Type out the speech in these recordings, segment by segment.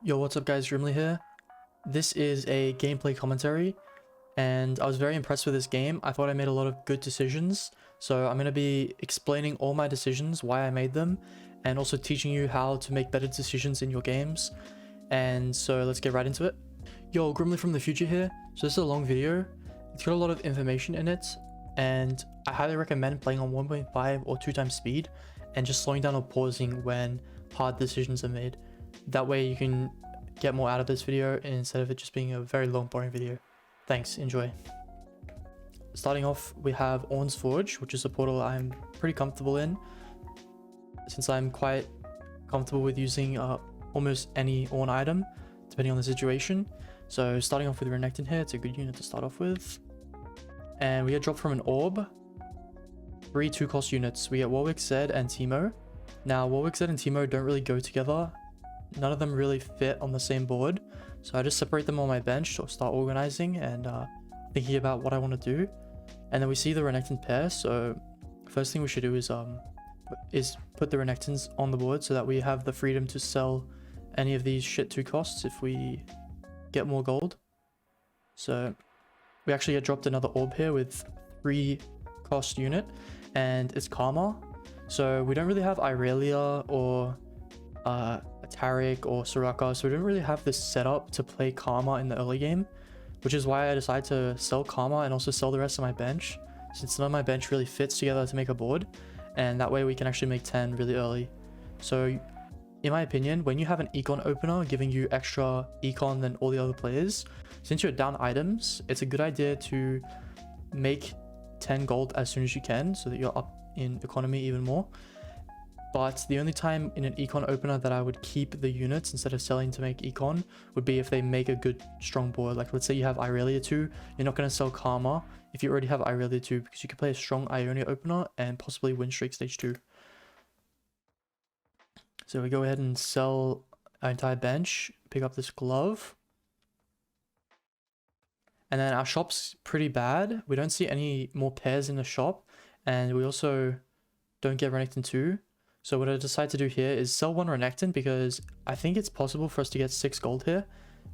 Yo, what's up guys, Grimly here. This is a gameplay commentary and I was very impressed with this game. I thought I made a lot of good decisions. So I'm going to be explaining all my decisions, why I made them, and also teaching you how to make better decisions in your games. And so let's get right into it. Yo, Grimly from the future here. So this is a long video. It's got a lot of information in it and I highly recommend playing on 1.5 or 2 times speed and just slowing down or pausing when hard decisions are made. That way you can get more out of this video instead of it just being a very long, boring video. Thanks, enjoy. Starting off, we have Orn's Forge, which is a portal I'm pretty comfortable in, since I'm quite comfortable with using almost any Orn item, depending on the situation. So starting off with Renekton here, it's a good unit to start off with. And we get dropped from an orb, 3 2-cost units. We get Warwick, Zed, and Teemo. Now, Warwick, Zed, and Teemo don't really go together. None of them really fit on the same board, so I just separate them on my bench to start organizing and thinking about what I want to do. And then we see the Renekton pair, so first thing we should do is put the Renektons on the board so that we have the freedom to sell any of these shit 2 costs if we get more gold. So we actually get dropped another orb here with 3 cost unit, and it's Karma. So we don't really have Irelia or Taric or Soraka, so we don't really have this setup to play Karma in the early game, which is why I decided to sell Karma and also sell the rest of my bench, since none of my bench really fits together to make a board, and that way we can actually make 10 really early. So in my opinion, when you have an econ opener giving you extra econ than all the other players, since you're down items, it's a good idea to make 10 gold as soon as you can so that you're up in economy even more. But the only time in an econ opener that I would keep the units instead of selling to make econ would be if they make a good strong board. Like let's say you have Irelia 2, you're not going to sell Karma if you already have Irelia 2 because you can play a strong Ionia opener and possibly win streak stage 2. So we go ahead and sell our entire bench, pick up this glove. And then our shop's pretty bad. We don't see any more pairs in the shop, and we also don't get Renekton 2. So what I decided to do here is sell 1 Renekton because I think it's possible for us to get 6 gold here,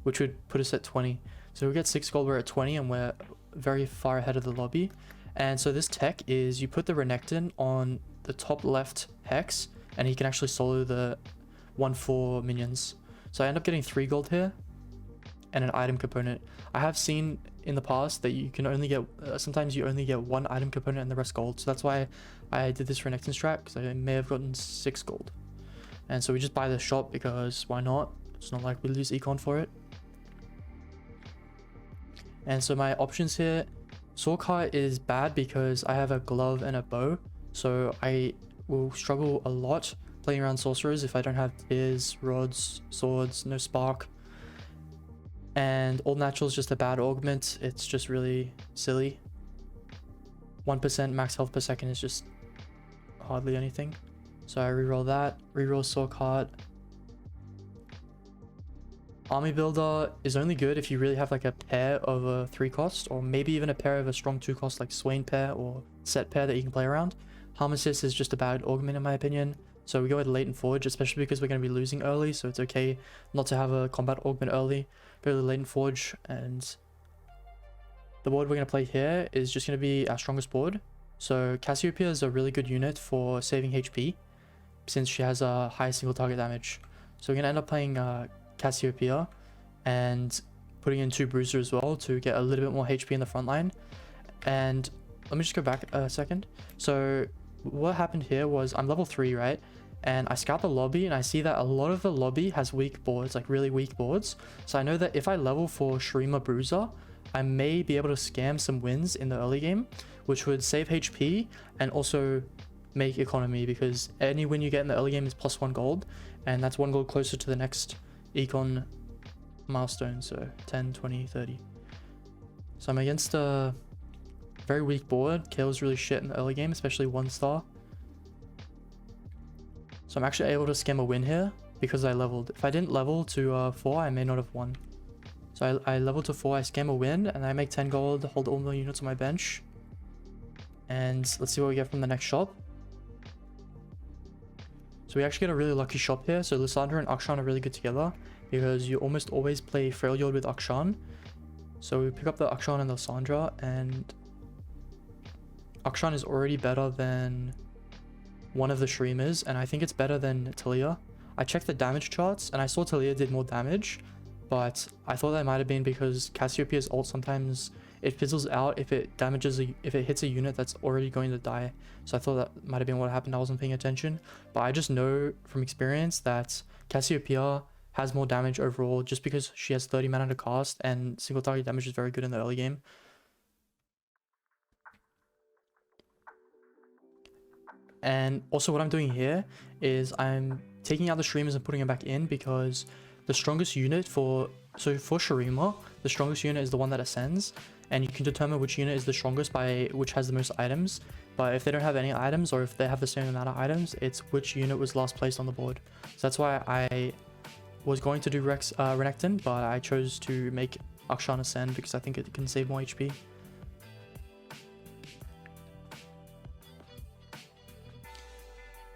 which would put us at 20. So we get 6 gold, we're at 20, and we're very far ahead of the lobby. And so this tech is you put the Renekton on the top left hex, and he can actually solo the 1/4 minions. So I end up getting 3 gold here and an item component. I have seen in the past that you can only get, sometimes you only get 1 item component and the rest gold. So that's why I did this Renekton strat, because I may have gotten 6 gold. And so we just buy the shop because why not? It's not like we lose econ for it. And so my options here, Soraka is bad because I have a glove and a bow. So I will struggle a lot playing around sorcerers if I don't have tears, rods, swords, no spark. And all natural is just a bad augment. It's just really silly. 1% max health per second is just hardly anything. So I reroll that, reroll Sword card. Army Builder is only good if you really have like a pair of a 3 cost, or maybe even a pair of a strong 2 cost like Swain pair or Set pair that you can play around. Harmesis is just a bad augment in my opinion. So we go with Latent Forge, especially because we're going to be losing early, so it's okay not to have a combat augment early. Go to Latent Forge, and the board we're going to play here is just going to be our strongest board. So Cassiopeia is a really good unit for saving HP, since she has a high single target damage. So we're going to end up playing Cassiopeia and putting in 2 Bruiser as well to get a little bit more HP in the front line. And let me just go back a second. So what happened here was I'm level 3, right? And I scout the lobby and I see that a lot of the lobby has weak boards, like really weak boards. So I know that if I level for Shurima Bruiser, I may be able to scam some wins in the early game, which would save HP and also make economy, because any win you get in the early game is +1 gold, and that's 1 gold closer to the next econ milestone, so 10, 20, 30. So I'm against a very weak board. Kale's really shit in the early game, especially 1 star. So I'm actually able to scam a win here because I leveled. If I didn't level to 4, I may not have won. So I leveled to 4, I scam a win, and I make 10 gold, hold all my units on my bench. And let's see what we get from the next shop. So we actually get a really lucky shop here. So Lysandra and Akshan are really good together. because you almost always play Freljord with Akshan. So we pick up the Akshan and the Lysandra, and Akshan is already better than one of the streamers, and I think it's better than Talia. I checked the damage charts and I saw Talia did more damage, but I thought that might have been because Cassiopeia's ult sometimes it fizzles out if it hits a unit that's already going to die. So I thought that might have been what happened. I wasn't paying attention, but I just know from experience that Cassiopeia has more damage overall just because she has 30 mana to cast, and single target damage is very good in the early game. And also what I'm doing here is I'm taking out the streamers and putting them back in, because the strongest unit for Shurima, the strongest unit is the one that ascends, and you can determine which unit is the strongest by which has the most items. But if they don't have any items, or if they have the same amount of items, it's which unit was last placed on the board. So that's why I was going to do Renekton, but I chose to make Akshan ascend because I think it can save more HP.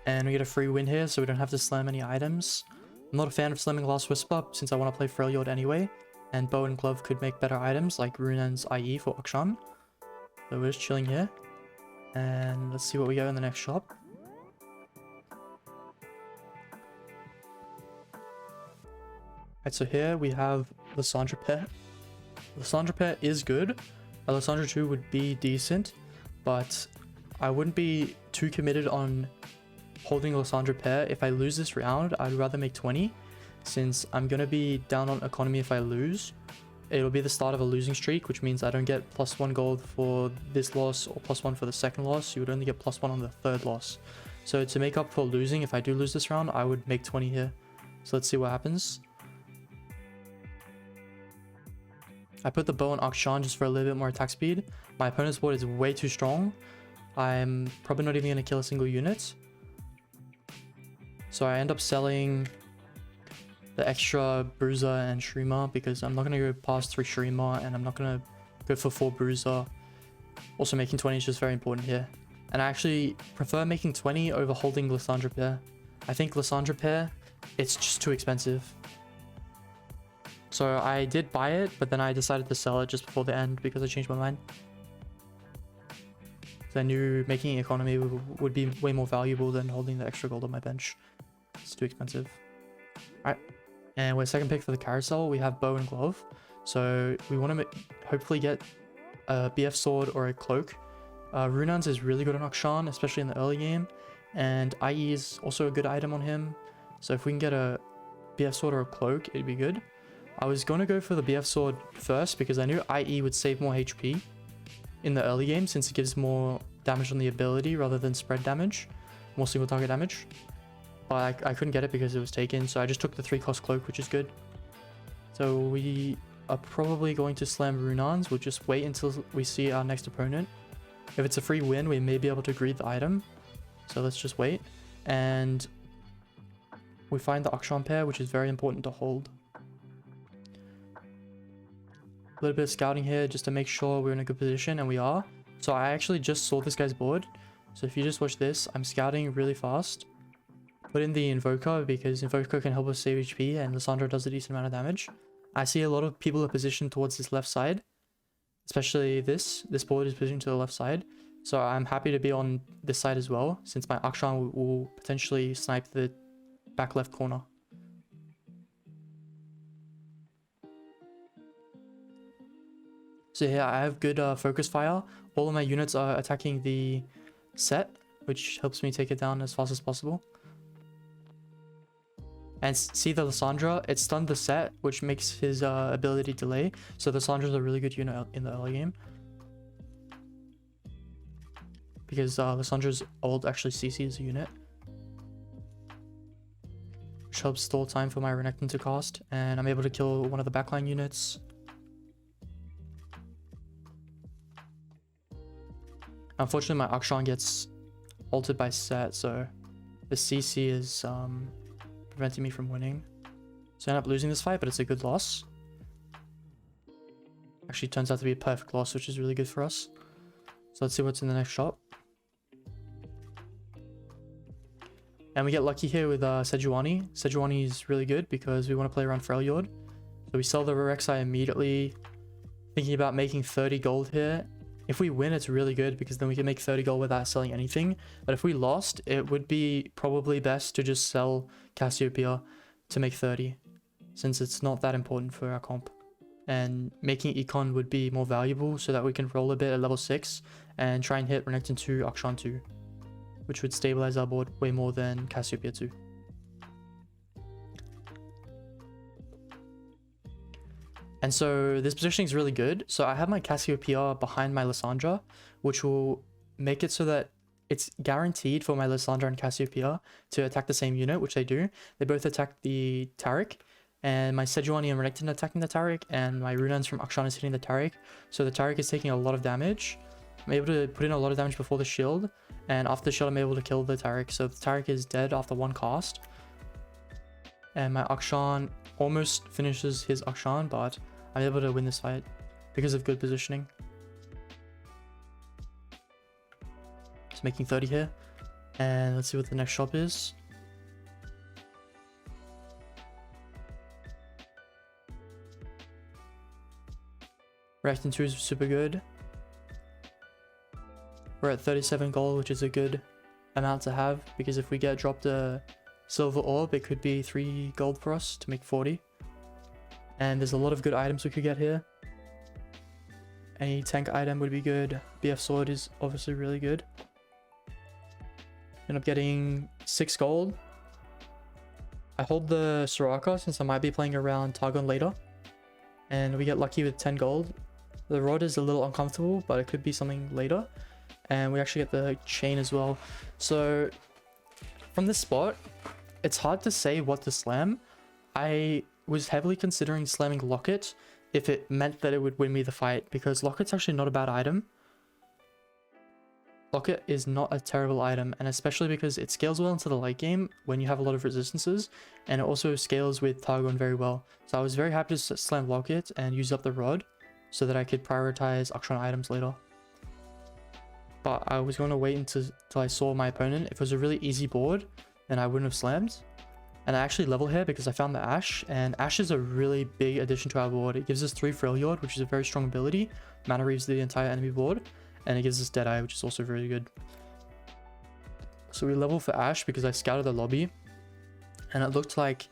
And we get a free win here, so we don't have to slam any items. I'm not a fan of slamming Last Whisper since I want to play Freljord anyway, and Bow and Glove could make better items like Runan's IE for Akshan. So we're just chilling here, and let's see what we get in the next shop. Alright, so here we have Lysandra Pair. Lysandra Pair is good. A Lysandra 2 would be decent, but I wouldn't be too committed on holding Lysandra Pair. If I lose this round, I'd rather make 20, since I'm going to be down on economy if I lose. It'll be the start of a losing streak, which means I don't get +1 gold for this loss or +1 for the second loss. You would only get +1 on the third loss. So to make up for losing, if I do lose this round, I would make 20 here. So let's see what happens. I put the Bow on Akshan just for a little bit more attack speed. My opponent's board is way too strong. I'm probably not even going to kill a single unit. So I end up selling the extra Bruiser and Shurima because I'm not going to go past 3 Shurima, and I'm not going to go for 4 Bruiser. Also, making 20 is just very important here. And I actually prefer making 20 over holding Lysandra Pair. I think Lysandra Pair, it's just too expensive. So I did buy it, but then I decided to sell it just before the end because I changed my mind. So I knew making economy would be way more valuable than holding the extra gold on my bench. It's too expensive. Alright, and we're second pick for the carousel. We have Bow and Glove. So we want to hopefully get a BF Sword or a Cloak. Runan's is really good on Akshan, especially in the early game. And IE is also a good item on him. So if we can get a BF Sword or a Cloak, it'd be good. I was going to go for the BF Sword first because I knew IE would save more HP in the early game, since it gives more damage on the ability rather than spread damage, more single target damage. But I couldn't get it because it was taken, so I just took the 3-cost Cloak, which is good. So we are probably going to slam Runan's. We'll just wait until we see our next opponent. If it's a free win, we may be able to greed the item. So let's just wait. And we find the Akshan pair, which is very important to hold. A little bit of scouting here just to make sure we're in a good position, and we are. So I actually just saw this guy's board. So if you just watch this, I'm scouting really fast. Put in the Invoker because Invoker can help us save HP, and Lysandra does a decent amount of damage. I see a lot of people are positioned towards this left side, especially this board is positioned to the left side. So I'm happy to be on this side as well, since my Akshan will potentially snipe the back left corner. So here I have good focus fire. All of my units are attacking the set, which helps me take it down as fast as possible. And see the Lysandra, it stunned the set, which makes his ability delay. So the Lysandra's a really good unit in the early game, because Lysandra's ult actually CCs a unit, which helps stall time for my Renekton to cast, and I'm able to kill one of the backline units. Unfortunately, my Akshan gets ulted by set, so the CC is preventing me from winning. So I end up losing this fight, but it's a good loss. Actually turns out to be a perfect loss, which is really good for us. So let's see what's in the next shop. And we get lucky here with Sejuani. Sejuani is really good because we want to play around Freljord. So we sell the Rek'Sai immediately, thinking about making 30 gold here. If we win, it's really good because then we can make 30 gold without selling anything. But if we lost, it would be probably best to just sell Cassiopeia to make 30, since it's not that important for our comp. And making Econ would be more valuable so that we can roll a bit at level 6 and try and hit Renekton 2, Akshan 2, which would stabilize our board way more than Cassiopeia 2. And so this positioning is really good. So I have my Cassiopeia behind my Lissandra, which will make it so that it's guaranteed for my Lissandra and Cassiopeia to attack the same unit, which they do. They both attack the Taric, and my Sejuani and Renekton attacking the Taric, and my Runans from Akshan is hitting the Taric. So the Taric is taking a lot of damage. I'm able to put in a lot of damage before the shield, and after the shield I'm able to kill the Taric. So the Taric is dead after one cast. And my Akshan almost finishes his Akshan, but I'm able to win this fight because of good positioning. Just making 30 here. And let's see what the next shop is. Renekton 2 is super good. We're at 37 gold, which is a good amount to have, because if we get dropped a silver orb, it could be 3 gold for us to make 40. And there's a lot of good items we could get here. Any tank item would be good. BF sword is obviously really good. End up getting 6 gold. I hold the Soraka since I might be playing around Targon later. And we get lucky with 10 gold. The rod is a little uncomfortable, but it could be something later. And we actually get the chain as well. So from this spot, it's hard to say what to slam. I was heavily considering slamming Locket if it meant that it would win me the fight, because Locket's actually not a bad item. Locket is not a terrible item, and especially because it scales well into the late game when you have a lot of resistances, and it also scales with Targon very well. So I was very happy to slam Locket and use up the rod so that I could prioritize Akshan items later. But I was going to wait until I saw my opponent. If it was a really easy board, then I wouldn't have slammed. And I actually level here because I found the Ashe, and Ashe is a really big addition to our board. It gives us 3 Freljord, which is a very strong ability. Mana reaves the entire enemy board, and it gives us Deadeye, which is also really good. So we level for Ashe because I scouted the lobby, and it looked like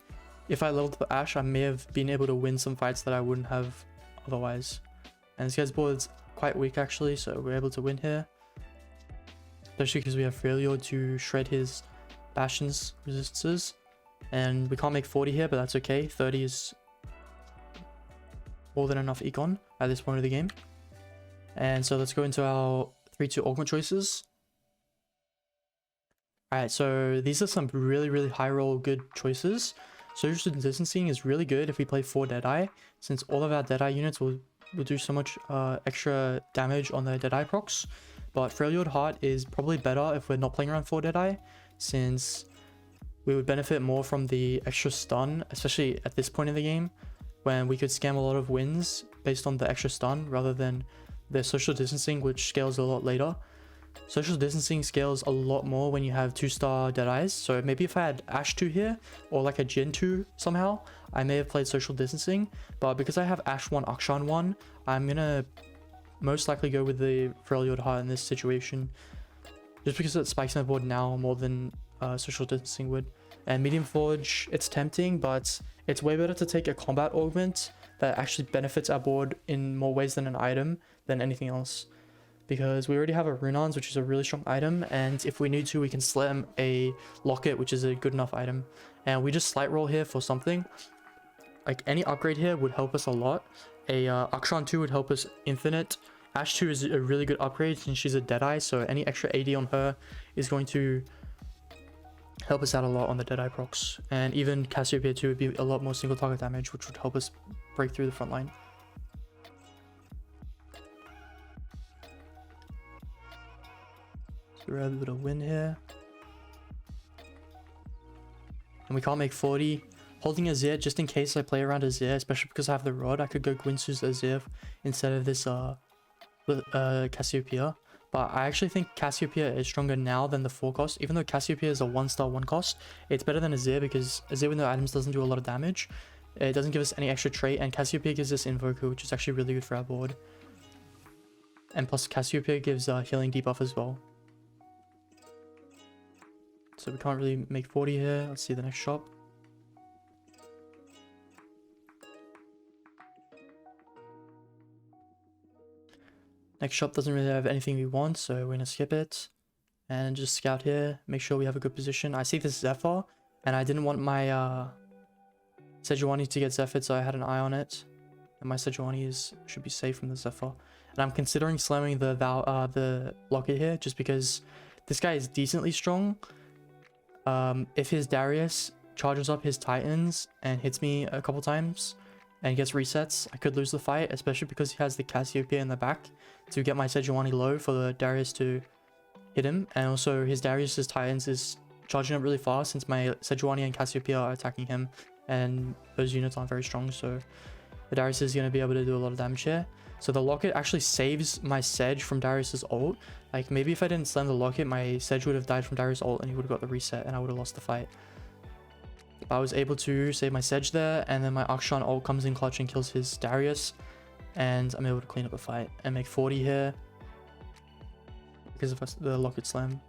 if I leveled for Ashe, I may have been able to win some fights that I wouldn't have otherwise. And this guy's board's quite weak actually, so we're able to win here. Especially because we have Freljord to shred his Bastion's resistances. And we can't make 40 here, but that's okay. 30 is more than enough econ at this point of the game. And so let's go into our 3-2 augment choices. Alright, so these are some really high roll good choices. Social distancing is really good if we play 4 Deadeye, since all of our Deadeye units will do so much extra damage on the Deadeye procs. But Freljord Heart is probably better if we're not playing around 4 Deadeye, since we would benefit more from the extra stun, especially at this point in the game, when we could scam a lot of wins based on the extra stun rather than the social distancing, which scales a lot later. Social distancing scales a lot more when you have 2-star Deadeyes. So maybe if I had Ashe 2 here, or like a Jin 2 somehow, I may have played social distancing. But because I have Ashe 1, Akshan 1, I'm gonna most likely go with the Freljord Heart in this situation, just because it spikes my board now more than social distancing would. And medium forge, it's tempting, but it's way better to take a combat augment that actually benefits our board in more ways than an item than anything else, because we already have a Runans, which is a really strong item, and if we need to, we can slam a Locket, which is a good enough item. And we just slight roll here for something. Like any upgrade here would help us a lot. A Akshan 2 would help us infinite. Ashe 2 is a really good upgrade since she's a Deadeye, so any extra AD on her is going to help us out a lot on the Deadeye procs. And even Cassiopeia 2 would be a lot more single target damage, which would help us break through the front line. So we're able to win here. And we can't make 40. Holding Azir just in case I play around Azir, especially because I have the rod. I could go Gwynsu's Azir instead of this Cassiopeia. But I actually think Cassiopeia is stronger now than the 4 cost. Even though Cassiopeia is a 1-star 1 cost, it's better than Azir because Azir with no items doesn't do a lot of damage. It doesn't give us any extra trait, and Cassiopeia gives us Invoker, which is actually really good for our board. And plus Cassiopeia gives healing debuff as well. So we can't really make 40 here. Let's see the next shop. Next shop doesn't really have anything we want, so we're going to skip it. And just scout here, make sure we have a good position. I see this Zephyr, and I didn't want my Sejuani to get Zephyr, so I had an eye on it. And my Sejuani should be safe from the Zephyr. And I'm considering slamming the Locket here, just because this guy is decently strong. If his Darius charges up his Titans and hits me a couple times and gets resets, I could lose the fight, especially because he has the Cassiopeia in the back to get my Sejuani low for the Darius to hit him. And also his Darius's Titans is charging up really fast since my Sejuani and Cassiopeia are attacking him, and those units aren't very strong, so the Darius is going to be able to do a lot of damage here. So the Locket actually saves my Sedge from Darius's ult. Like, maybe if I didn't slam the Locket, my Sedge would have died from Darius' ult and he would have got the reset and I would have lost the fight. But I was able to save my Sedge there, and then my Akshan ult comes in clutch and kills his Darius, and I'm able to clean up the fight and make 40 here because of the Locket slam.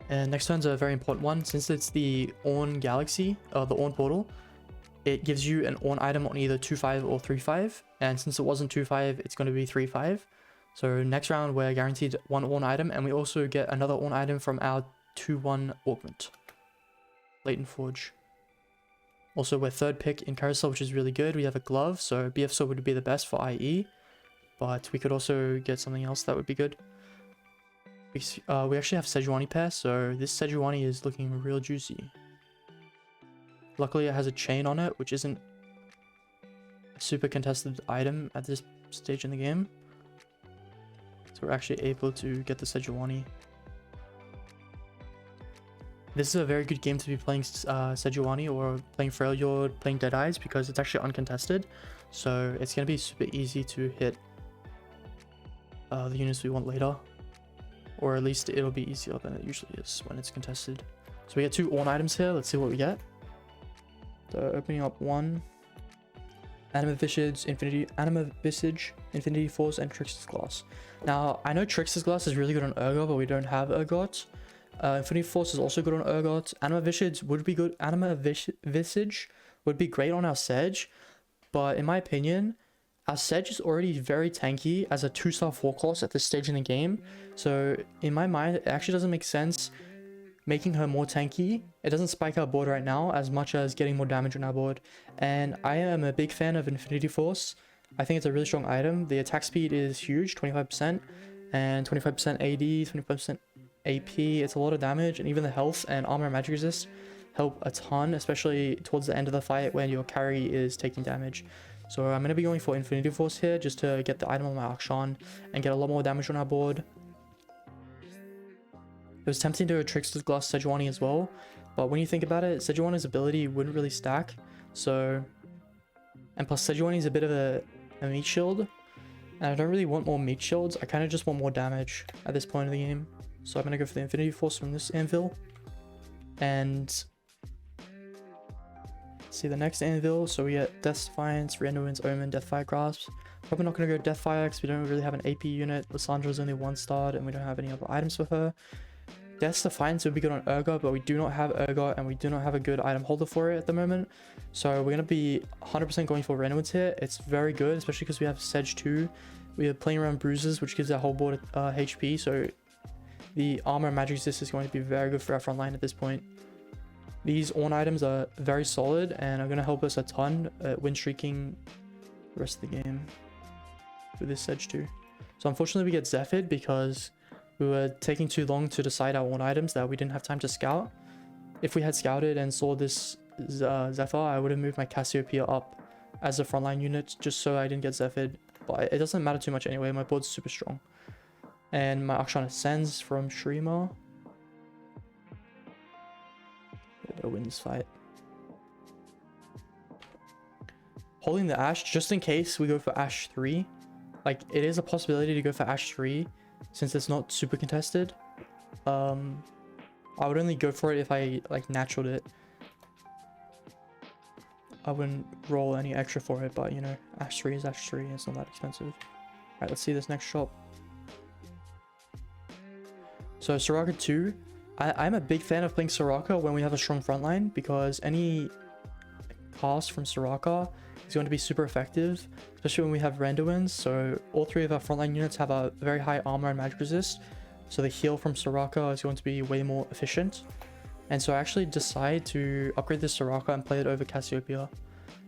And next turn's a very important one. Since it's the Ornn Galaxy, the Ornn Portal, it gives you an Ornn item on either 2-5 or 3-5. And since it wasn't 2-5, it's going to be 3-5. So next round, we're guaranteed one Ornn item, and we also get another Ornn item from our 2-1 augment. Latent Forge. Also, we're third pick in Carousel, which is really good. We have a glove, so BF Sword would be the best for IE. But we could also get something else that would be good. We actually have Sejuani pair, so this Sejuani is looking real juicy. Luckily it has a chain on it, which isn't a super contested item at this stage in the game. So we're actually able to get the Sejuani. This is a very good game to be playing Sejuani or playing Freljord, playing Deadeyes, because it's actually uncontested. So it's going to be super easy to hit the units we want later. Or at least it'll be easier than it usually is when it's contested. So we get 2 Ornn items here. Let's see what we get. So opening up 1. Anima Visage, Infinity Force, and Trickster's Glass. Now, I know Trickster's Glass is really good on Urgot, but we don't have Urgot. Infinity Force is also good on Urgot. Anima Visage would be good. Anima Visage would be great on our Sedge. But in my opinion, our Sedge is already very tanky as a 2-star 4 cost at this stage in the game. So in my mind, it actually doesn't make sense making her more tanky. It doesn't spike our board right now as much as getting more damage on our board. And I am a big fan of Infinity Force. I think it's a really strong item. The attack speed is huge, 25%, and 25% AD, 25% AP. It's a lot of damage, and even the health and armor and magic resist help a ton, especially towards the end of the fight when your carry is taking damage. So I'm going to be going for Infinity Force here just to get the item on my Akshan and get a lot more damage on our board. It was tempting to do a Trickster's Glass Sejuani as well, but when you think about it, Sejuani's ability wouldn't really stack. So, and plus Sejuani is a bit of a meat shield, and I don't really want more meat shields. I kind of just want more damage at this point of the game. So I'm going to go for the Infinity Force from this anvil. And see the next anvil. So we get Death's Defiance, Randuin's Omen, Deathfire Grasp. Probably not going to go Deathfire because we don't really have an AP unit. Lissandra's only 1-starred and we don't have any other items for her. Death's Defiance would be good on Urgot, but we do not have Urgot and we do not have a good item holder for it at the moment. So we're going to be 100% going for Randuin's here. It's very good, especially because we have Sedge 2. We are playing around Bruises, which gives our whole board HP. So the armor and magic resist is going to be very good for our front line at this point. These Ornn items are very solid and are going to help us a ton at win streaking the rest of the game with this Sedge 2. So unfortunately we get Zephyr'd because we were taking too long to decide our Ornn items that we didn't have time to scout. If we had scouted and saw this Zephyr, I would have moved my Cassiopeia up as a frontline unit just so I didn't get Zephyr'd. But it doesn't matter too much anyway, my board's super strong. And my Akshan ascends from Shrima. We'll win this fight. Holding the Ash, just in case we go for Ash 3. Like, it is a possibility to go for Ash 3 since it's not super contested. I would only go for it if I like naturaled it. I wouldn't roll any extra for it, but you know, Ash 3 is Ash 3, it's not that expensive. Alright, let's see this next shop. So Soraka 2, I'm a big fan of playing Soraka when we have a strong front line, because any cast from Soraka is going to be super effective, especially when we have Randuins. So all three of our frontline units have a very high armor and magic resist, so the heal from Soraka is going to be way more efficient. And so I actually decided to upgrade this Soraka and play it over Cassiopeia.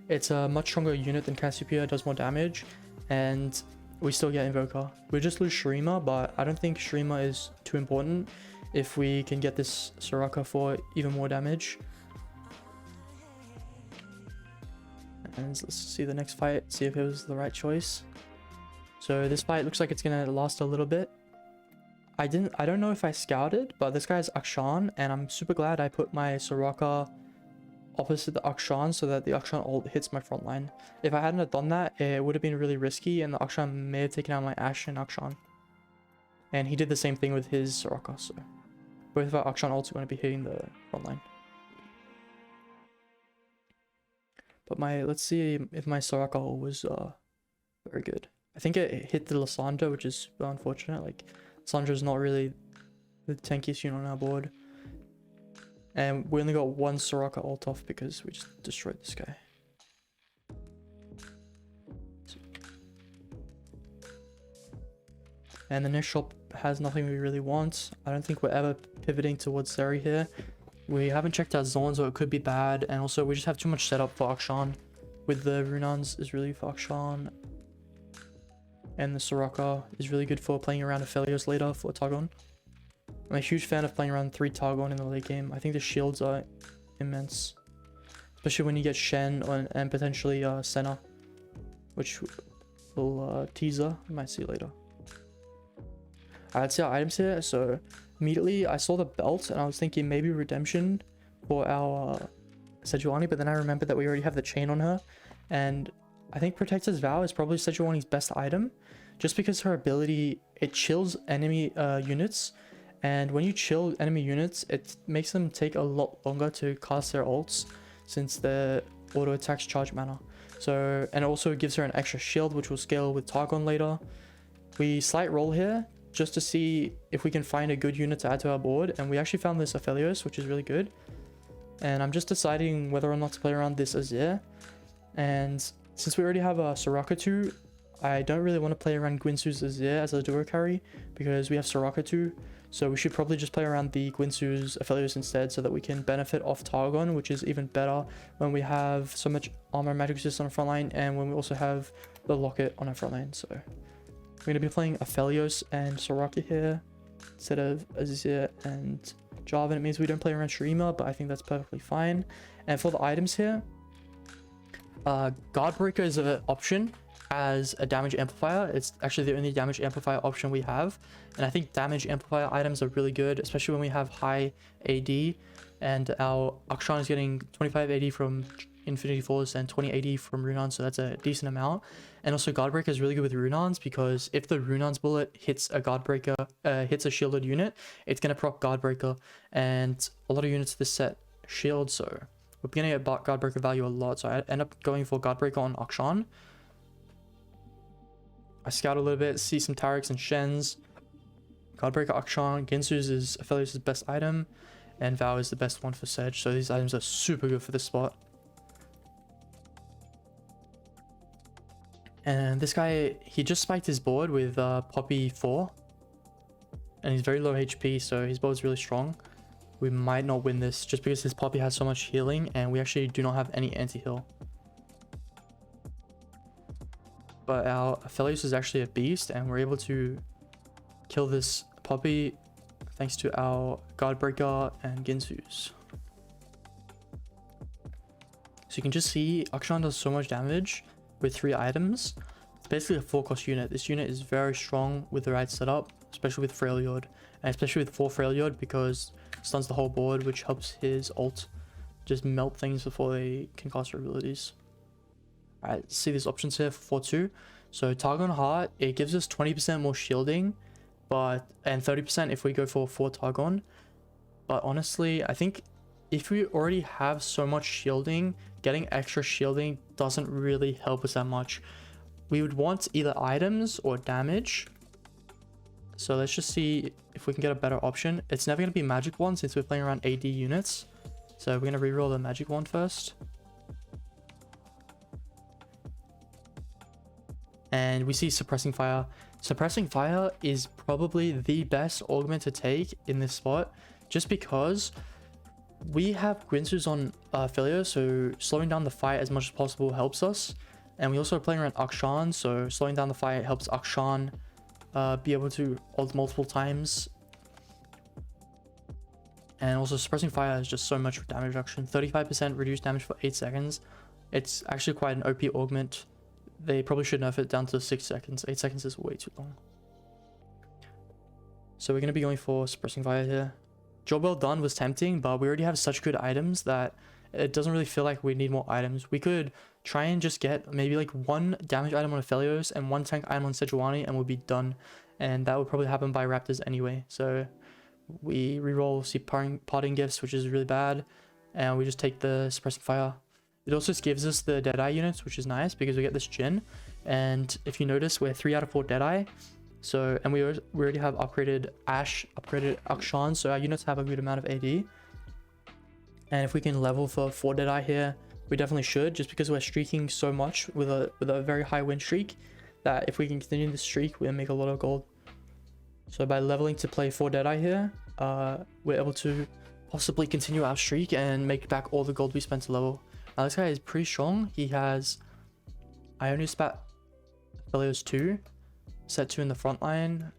It's a much stronger unit than Cassiopeia, does more damage, and we still get Invoker. We just lose Shurima, but I don't think Shurima is too important if we can get this Soraka for even more damage. And let's see the next fight, see if it was the right choice. So this fight looks like it's gonna last a little bit. I don't know if I scouted, but this guy's Akshan, and I'm super glad I put my Soraka opposite the Akshan so that the Akshan ult hits my front line. If I hadn't have done that, it would have been really risky, and the Akshan may have taken out my Ashe and Akshan. And he did the same thing with his Soraka, so both of our Akshan ults are going to be hitting the front line. But let's see if my Soraka ult was very good. I think it hit the Lysandra, which is super unfortunate. Like, Lysandra's not really the tankiest unit on our board. And we only got one Soraka ult off because we just destroyed this guy. And the next shop has nothing we really want. I don't think we're ever pivoting towards Zeri here. We haven't checked our zones, so it could be bad. And also we just have too much setup for Akshan. With the Runans is really for Akshan. And the Soraka is really good for playing around Aphelios later for Targon. I'm a huge fan of playing around 3 Targon in the late game. I think the shields are immense. Especially when you get Shen and potentially Senna. Which will teaser, we might see later. Alright, let's see our items here. So immediately I saw the belt and I was thinking maybe redemption for our Sejuani, but then I remembered that we already have the chain on her. And I think Protector's Vow is probably Sejuani's best item, just because her ability, it chills enemy units, and when you chill enemy units, it makes them take a lot longer to cast their ults, since their auto attacks charge mana. So, and it also gives her an extra shield, which will scale with Targon later. We slight roll here, just to see if we can find a good unit to add to our board, and we actually found this Aphelios, which is really good. And I'm just deciding whether or not to play around this Azir, and since we already have a Soraka 2, I don't really want to play around Guinsoo's Azir as a duo carry because we have Soraka 2, so we should probably just play around the Guinsoo's Aphelios instead so that we can benefit off Targon, which is even better when we have so much armor and magic resist on our front line and when we also have the Locket on our front line. So we're going to be playing Aphelios and Soraka here instead of Azir and Jarvan. It means we don't play around Shurima, but I think that's perfectly fine. And for the items here, Guardbreaker is an option as a damage amplifier. It's actually the only damage amplifier option we have, and I think damage amplifier items are really good, especially when we have high AD, and our Akshan is getting 25 AD from Infinity Force and 20 AD from Runan, so that's a decent amount. And also Guardbreaker is really good with Runans, because if the Runan's bullet hits a Guardbreaker, hits a shielded unit, it's going to proc Guardbreaker, and a lot of units this set shield, so we're getting a Guardbreaker value a lot, so I end up going for Guardbreaker on Akshan. I scout a little bit, see some Tariks and Shens. Guardbreaker Akshan, Ginsu's is Aphelios' best item, and Vow is the best one for Sedge, so these items are super good for this spot. And this guy, he just spiked his board with Poppy 4, and he's very low HP, so his board's really strong. We might not win this just because his Poppy has so much healing and we actually do not have any anti-heal. But our Aphelios is actually a beast and we're able to kill this Poppy thanks to our Guardbreaker and Ginsu's. So you can just see Akshan does so much damage with 3 items. It's basically a 4-cost unit. This unit is very strong with the right setup, especially with Freljord, and especially with 4 Freljord because stuns the whole board, which helps his ult just melt things before they can cast their abilities. Alright, see these options here for 4-2. So Targon Heart, it gives us 20% more shielding, and 30% if we go for 4 Targon. But honestly, I think if we already have so much shielding, getting extra shielding doesn't really help us that much. We would want either items or damage. So let's just see if we can get a better option. It's never going to be magic wand since we're playing around AD units. So we're going to reroll the magic wand first. And we see suppressing fire. Suppressing fire is probably the best augment to take in this spot, just because we have Gwinsus on Philio, so slowing down the fight as much as possible helps us. And we also are playing around Akshan, so slowing down the fight helps Akshan be able to ult multiple times. And also suppressing fire is just so much damage reduction. 35% reduced damage for 8 seconds. It's actually quite an OP augment. They probably should nerf it down to 6 seconds. 8 seconds is way too long. So we're going to be going for suppressing fire here. Job well done was tempting, but we already have such good items that it doesn't really feel like we need more items. We could try and just get maybe like 1 damage item on Aphelios and 1 tank item on Sejuani and we'll be done. And that would probably happen by Raptors anyway. So we reroll see parting gifts, which is really bad. And we just take the suppressing fire. It also gives us the Deadeye units, which is nice because we get this Jhin. And if you notice, we're 3 out of 4 Deadeye. So, and we already have upgraded Ashe, upgraded Akshan, so our units have a good amount of AD. And if we can level for 4 Deadeye here, we definitely should, just because we're streaking so much with a very high win streak, that if we can continue this streak, we'll make a lot of gold. So by leveling to play 4 Deadeye here, we're able to possibly continue our streak and make back all the gold we spent to level. Now this guy is pretty strong. He has Ionian Spat, Aphelios 2, set 2 in the front line.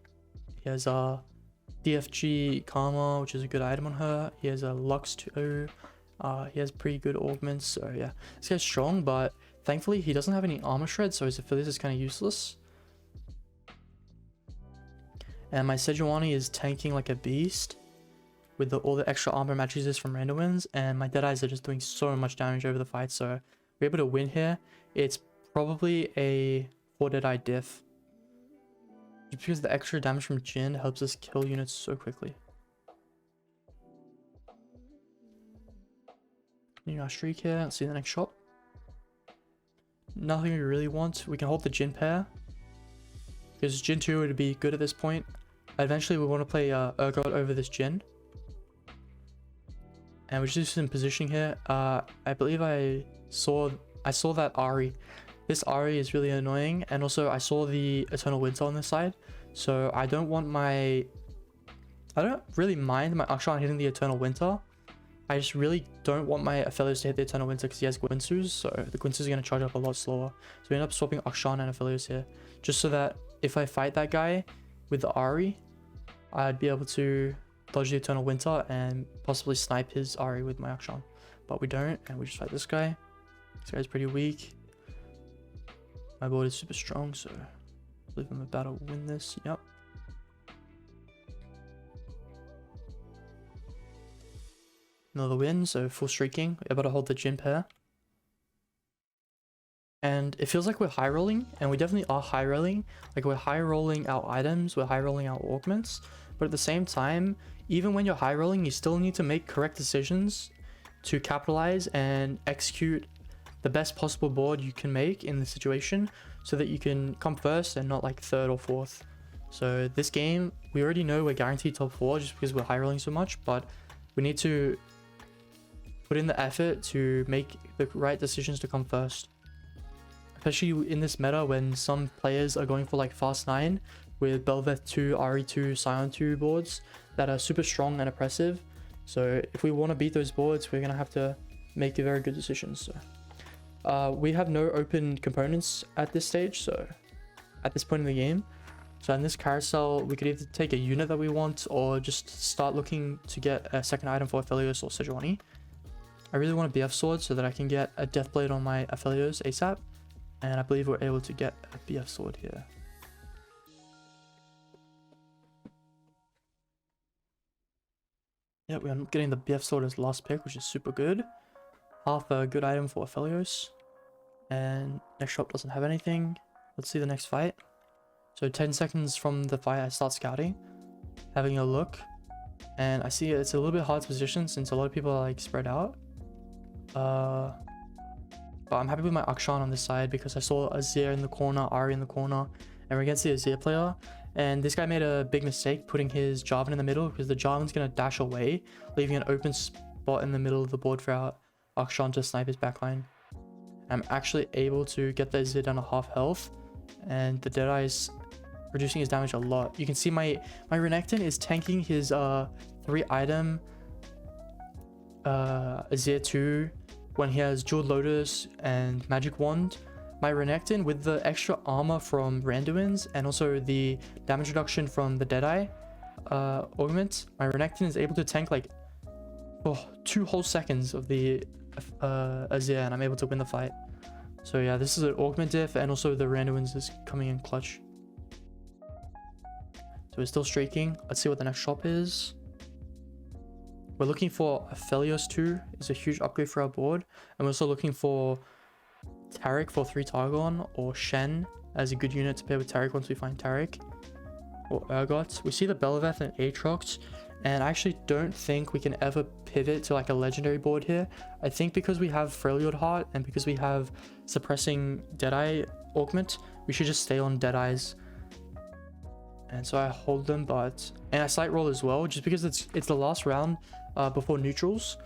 He has DFG Karma, which is a good item on her. He has a Lux 2. He has pretty good augments. So yeah, this guy's strong, but thankfully he doesn't have any armor shred, so his Aphelios is kind of useless. And my Sejuani is tanking like a beast with all the extra armor matrices from random wins, and my Deadeyes are just doing so much damage over the fight, so we're able to win here. It's probably a 4 Deadeye diff, just because the extra damage from Jhin helps us kill units so quickly. Continuing our streak here, let's see the next shot. Nothing we really want. We can hold the Jhin pair, because Jhin 2 would be good at this point. Eventually we want to play Urgot over this Jhin. And we just do some positioning here. I believe I saw that Ahri. This Ahri is really annoying, and also I saw the Eternal Winter on this side. So I don't really mind my Akshan hitting the Eternal Winter. I just really don't want my Aphelios to hit the Eternal Winter because he has Gwinsus, so the Gwinsus are going to charge up a lot slower. So we end up swapping Akshan and Aphelios here, just so that if I fight that guy with the Ahri, I'd be able to dodge the Eternal Winter and possibly snipe his Ahri with my Akshan. But we don't, and we just fight this guy. This guy's pretty weak. My board is super strong, so I believe I'm about to win this. Yep. Another win, so full streaking. We're able to hold the Jhin pair. And it feels like we're high rolling, and we definitely are high rolling. Like, we're high rolling our items, we're high rolling our augments. But at the same time, even when you're high rolling, you still need to make correct decisions to capitalize and execute the best possible board you can make in the situation, so that you can come first and not like 3rd or 4th. So this game, we already know we're guaranteed top 4 just because we're high rolling so much, but we need to put in the effort to make the right decisions to come first. Especially in this meta when some players are going for like Fast 9 with Belveth 2, Ahri 2, Sion 2 boards that are super strong and oppressive. So if we want to beat those boards, we're going to have to make very good decisions. So we have no open components at this stage, so at this point in the game. So in this carousel, we could either take a unit that we want or just start looking to get a second item for Aphelios or Sejuani. I really want a BF sword so that I can get a Deathblade on my Aphelios ASAP. And I believe we're able to get a BF sword here. Yeah, we're getting the BF sword as last pick, which is super good. Half a good item for Aphelios. And next shop doesn't have anything. Let's see the next fight. So 10 seconds from the fight, I start scouting, having a look. And I see it's a little bit hard to position since a lot of people are like spread out. But I'm happy with my Akshan on this side because I saw Azir in the corner, Ari in the corner, and we're against the Azir player. And this guy made a big mistake putting his Jarvan in the middle because the Jarvan's going to dash away, leaving an open spot in the middle of the board for our Akshan to snipe his backline. I'm actually able to get the Azir down to half health, and the Deadeye is reducing his damage a lot. You can see my Renekton is tanking his 3-item Azir 2 when he has Jeweled Lotus and Magic Wand. My Renekton, with the extra armor from Randuin's and also the damage reduction from the Deadeye augment, my Renekton is able to tank like 2 whole seconds of the Azir, and I'm able to win the fight. So yeah, this is an augment diff, and also the Randuin's is coming in clutch. So we're still streaking. Let's see what the next shop is. We're looking for Aphelios 2 is a huge upgrade for our board, and we're also looking for Taric for 3 Targon, or Shen as a good unit to pair with Taric once we find Taric, or Urgot. We see the Bel'Veth and Aatrox, and I actually don't think we can ever pivot to like a legendary board here. I think because we have Freljord Heart and because we have suppressing Deadeye augment, we should just stay on Deadeyes. And so I hold them, and I sight roll as well, just because it's the last round before neutrals.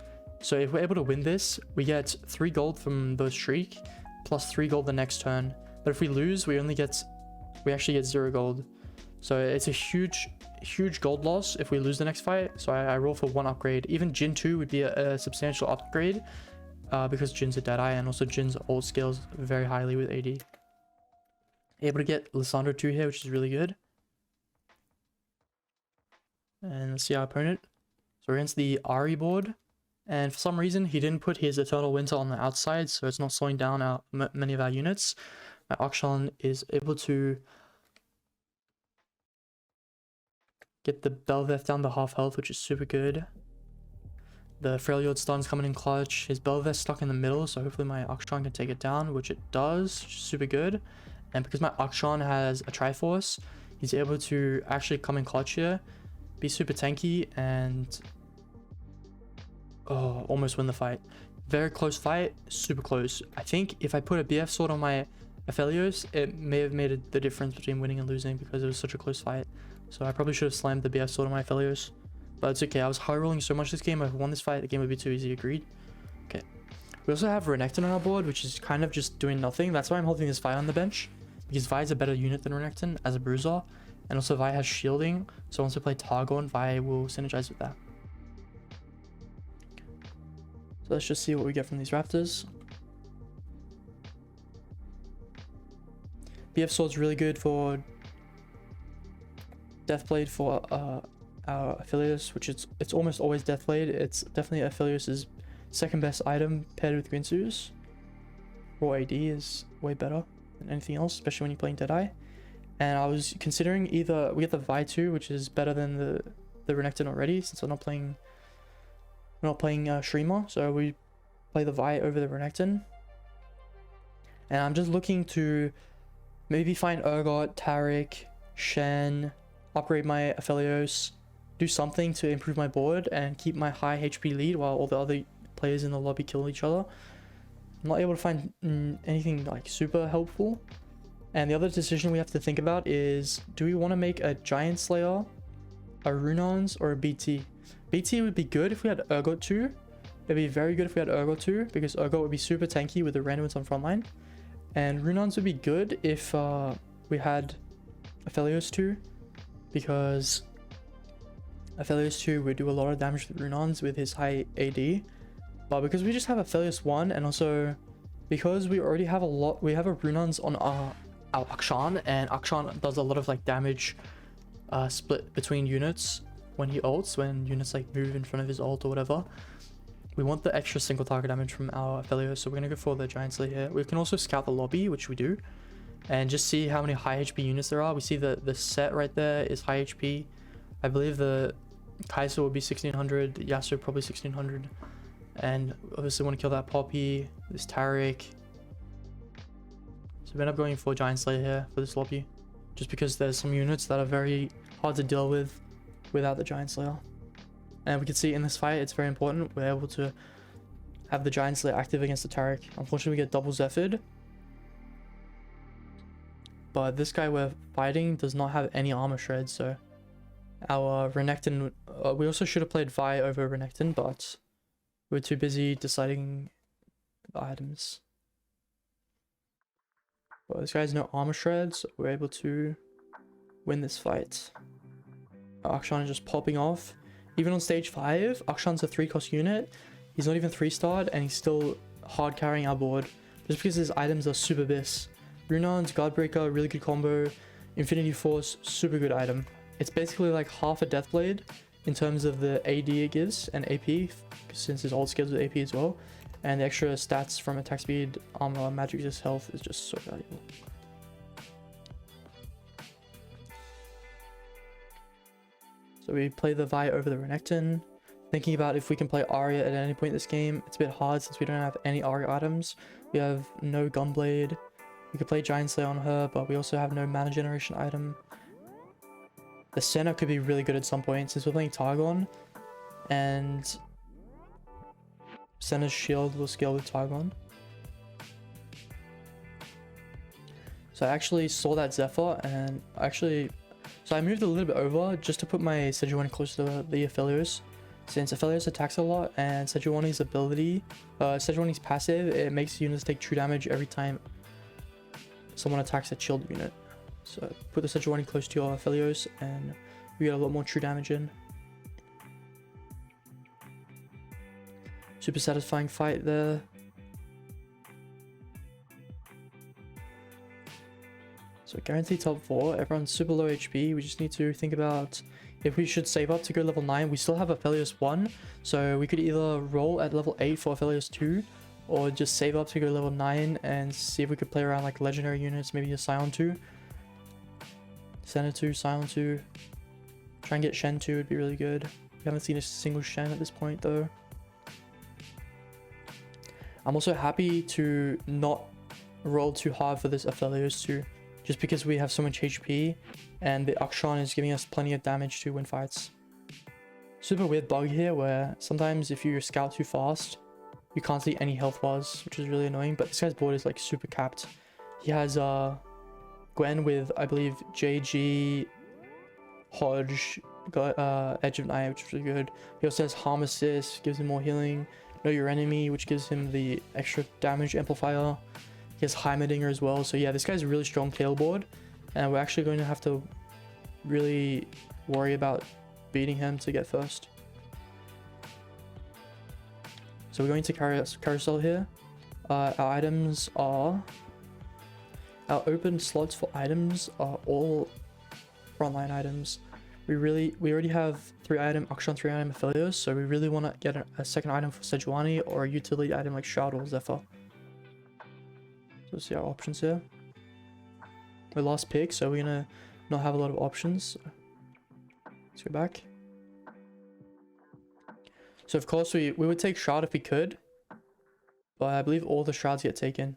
So if we're able to win this, we get 3 gold from the streak, plus 3 gold the next turn. But if we lose, we actually get 0 gold. So it's a huge gold loss if we lose the next fight. So I roll for 1 upgrade. Even Jhin 2 would be a substantial upgrade because Jin's a Deadeye, and also Jin's ult scales very highly with AD. Able to get Lissandra 2 here, which is really good. And let's see our opponent. So we're against the Ari board, and for some reason he didn't put his Eternal Winter on the outside, so it's not slowing down many of our units. My Akshan is able to get the Bel'Veth down to half health, which is super good. The Freljord stun's coming in clutch. His Bel'Veth stuck in the middle, so hopefully my Akshan can take it down, which it does. Super good. And because my Akshan has a Triforce, he's able to actually come in clutch here, be super tanky, and almost win the fight. Very close fight, super close. I think if I put a BF sword on my Aphelios, it may have made the difference between winning and losing because it was such a close fight. So I probably should have slammed the BF sword on my Aphelios, but it's okay. I was high rolling so much this game. If I won this fight, the game would be too easy. Agreed. Okay. We also have Renekton on our board, which is kind of just doing nothing. That's why I'm holding this Vi on the bench, because Vi is a better unit than Renekton as a bruiser. And also Vi has shielding, so once we play Targon, Vi will synergize with that. So let's just see what we get from these Raptors. BF Sword's really good for Deathblade for our Aphelios, which it's almost always Deathblade. It's definitely Aphelios' second best item paired with Guinsoo's. Raw AD is way better than anything else, especially when you're playing Deadeye. And I was considering either we get the Vi 2, which is better than the Renekton already, since we're not playing Shreema, so we play the Vi over the Renekton. And I'm just looking to maybe find Urgot, Taric, Shen, upgrade my Aphelios, do something to improve my board and keep my high HP lead while all the other players in the lobby kill each other. I'm not able to find anything like super helpful. And the other decision we have to think about is, do we want to make a Giant Slayer, a Runons, or a BT? BT would be good if we had Urgot 2. It'd be very good if we had Urgot 2, because Urgot would be super tanky with the Randuins on frontline. And Runons would be good if we had Aphelios 2, because Aphelios 2 would do a lot of damage with Runons with his high AD. But because we just have Aphelios 1, and also because we already have we have a Runons on our Akshan, and Akshan does a lot of like damage split between units when he ults, when units like move in front of his ult or whatever. We want the extra single target damage from our Aphelios, so we're gonna go for the Giant Slayer here. We can also scout the lobby, which we do, and just see how many high HP units there are. We see the set right there is high HP. I believe the Kai'Sa will be 1600, Yasuo probably 1600, and obviously want to kill that Poppy, this Taric, So we end up going for Giant Slayer here for this lobby, just because there's some units that are very hard to deal with without the Giant Slayer. And we can see in this fight, it's very important. We're able to have the Giant Slayer active against the Taric. Unfortunately, we get double Zephyr'd. But this guy we're fighting does not have any armor shred, so our Renekton... we also should have played Vi over Renekton, but we're too busy deciding the items. But this guy has no armor shred, so we're able to win this fight. Akshan is just popping off. Even on stage 5, Akshan's a 3-cost unit. He's not even 3-starred, and he's still hard carrying our board. Just because his items are super bis. Runon's Guardbreaker, really good combo. Infinity Force, super good item. It's basically like half a Deathblade in terms of the AD it gives and AP, since his old skills with AP as well. And the extra stats from attack speed, armor, magic resist, health is just so valuable. So we play the Vi over the Renekton. Thinking about if we can play Arya at any point in this game. It's a bit hard since we don't have any Arya items. We have no Gunblade. We could play Giant Slayer on her, but we also have no mana generation item. The Senna could be really good at some point since we're playing Targon. And Senna's shield will scale with Targon. So I actually saw that Zephyr and so I moved a little bit over just to put my Sejuani close to the Aphelios. Since Aphelios attacks a lot and Sejuani's ability, Sejuani's passive, it makes units take true damage every time someone attacks a chilled unit. So put the Sejuani close to your Aphelios and we get a lot more true damage in. Super satisfying fight there. So guaranteed top 4, everyone's super low HP. We just need to think about if we should save up to go level 9. We still have Aphelios 1, so we could either roll at level 8 for Aphelios 2, or just save up to go level 9 and see if we could play around like legendary units, maybe a Scion 2. Senna 2, Scion 2. Try and get Shen 2 would be really good. We haven't seen a single Shen at this point though. I'm also happy to not roll too hard for this Aphelios 2. Just because we have so much HP and the Akshan is giving us plenty of damage to win fights. Super weird bug here where sometimes if you scout too fast, you can't see any health bars, which is really annoying, but this guy's board is like super capped. He has Gwen with, I believe, JG, Hodge, Edge of Night, which is really good. He also has Harm Assist, gives him more healing. Know Your Enemy, which gives him the extra damage amplifier. He has Heimerdinger as well. So yeah, this guy's a really strong tail board. And we're actually going to have to really worry about beating him to get first. So we're going to carousel here. Our items are... Our open slots for items are all frontline items. We already have 3-item Akshan, 3-item Aphelios. So we really want to get a second item for Sejuani or a utility item like Shroud or Zephyr. So let's see our options here. We're last pick, so we're gonna not have a lot of options. Let's go back. So of course we would take Shroud if we could. But I believe all the Shrouds get taken.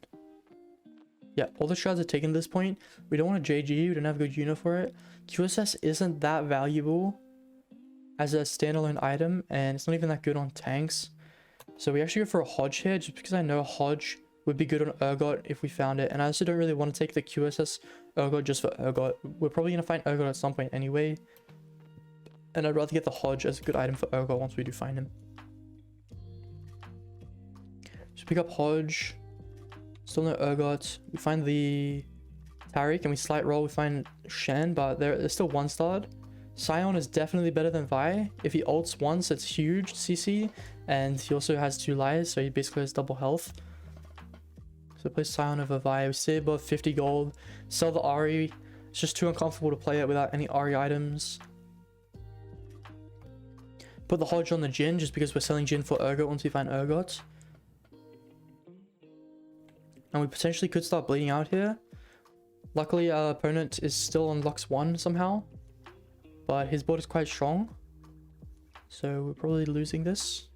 Yeah, all the Shrouds are taken at this point. We don't want a JG, we don't have a good unit for it. QSS isn't that valuable as a standalone item, and it's not even that good on tanks. So we actually go for a Hodge here, just because I know Hodge would be good on Urgot if we found it. And I also don't really want to take the QSS Urgot just for Urgot. We're probably going to find Urgot at some point anyway. And I'd rather get the Hodge as a good item for Urgot once we do find him. So pick up Hodge. Still no Urgot. We find the Taric and we slight roll. We find Shen, but they're still 1-starred. Scion is definitely better than Vi. If he ults once, it's huge CC. And he also has 2 lies, so he basically has double health. So play Scion over Vi. We stay above 50 gold. Sell the Ahri. It's just too uncomfortable to play it without any Ahri items. Put the Hodge on the Jhin just because we're selling Jhin for Urgot once we find Urgot. And we potentially could start bleeding out here. Luckily our opponent is still on Lux 1 somehow. But his board is quite strong. So we're probably losing this.